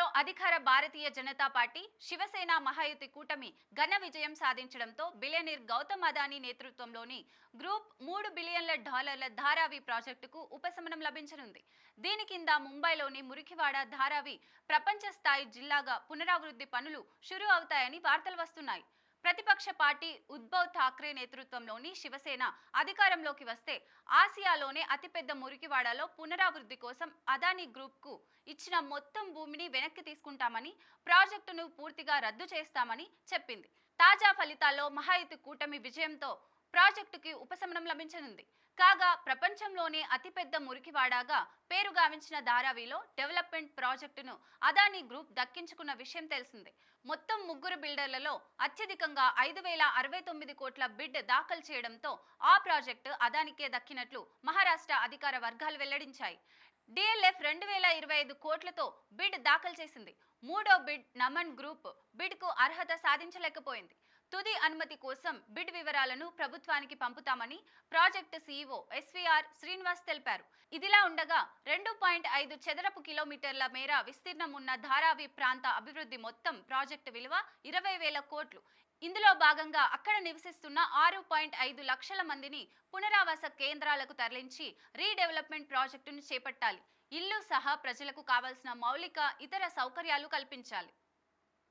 ఎన్నికల్లో అధికార భారతీయ జనతా పార్టీ శివసేన మహాయుతి కూటమి ఘన విజయం సాధించడంతో బిలియనీర్ గౌతమ్ అదానీ నేతృత్వంలోని గ్రూప్ $3 బిలియన్ల ధారావి ప్రాజెక్టుకు ఉపశమనం లభించనుంది. దీని కింద ముంబైలోని మురికివాడ ధారావి ప్రపంచ స్థాయి జిల్లాగా పునరావృద్ధి పనులు షురూ అవుతాయని వార్తలు వస్తున్నాయి. ప్రతిపక్ష పార్టీ ఉద్ధవ్ ఠాక్రే నేతృత్వంలోని శివసేన అధికారంలోకి వస్తే ఆసియాలోనే అతిపెద్ద మురికివాడలో పునరావృద్ధి కోసం అదానీ గ్రూప్కు ఇచ్చిన మొత్తం భూమిని వెనక్కి తీసుకుంటామని, ప్రాజెక్టును పూర్తిగా రద్దు చేస్తామని చెప్పింది. తాజా ఫలితాల్లో మహాయుతి కూటమి విజయంతో ప్రాజెక్టుకి ఉపశమనం లభించనుంది. కాగా ప్రపంచంలోనే అతిపెద్ద మురికివాడగా పేరుగావించిన ధారావిలో డెవలప్మెంట్ ప్రాజెక్టును అదానీ గ్రూప్ దక్కించుకున్న విషయం తెలిసిందే. మొత్తం 3 బిల్డర్లలో అత్యధికంగా 5,069 కోట్ల బిడ్ దాఖలు చేయడంతో ఆ ప్రాజెక్టు అదానికే దక్కినట్లు మహారాష్ట్ర అధికార వర్గాలు వెల్లడించాయి. DLF 2025 కోట్లతో బిడ్ దాఖలు చేసింది. మూడో బిడ్ నమన్ గ్రూప్ బిడ్కు అర్హత సాధించలేకపోయింది. తుది అనుమతి కోసం బిడ్ వివరాలను ప్రభుత్వానికి పంపుతామని ప్రాజెక్టు CEO SVR శ్రీనివాస్ తెలిపారు. ఇదిలా ఉండగా 2.5 చదరపు కిలోమీటర్ల మేర విస్తీర్ణం ఉన్న ధారావి ప్రాంత అభివృద్ధి మొత్తం ప్రాజెక్టు విలువ 20,000 కోట్లు. ఇందులో భాగంగా అక్కడ నివసిస్తున్న 6.5 లక్షల మందిని పునరావాస కేంద్రాలకు తరలించి రీడెవలప్మెంట్ ప్రాజెక్టును చేపట్టాలి. ఇల్లు సహా ప్రజలకు కావాల్సిన మౌలిక ఇతర సౌకర్యాలు కల్పించాలి.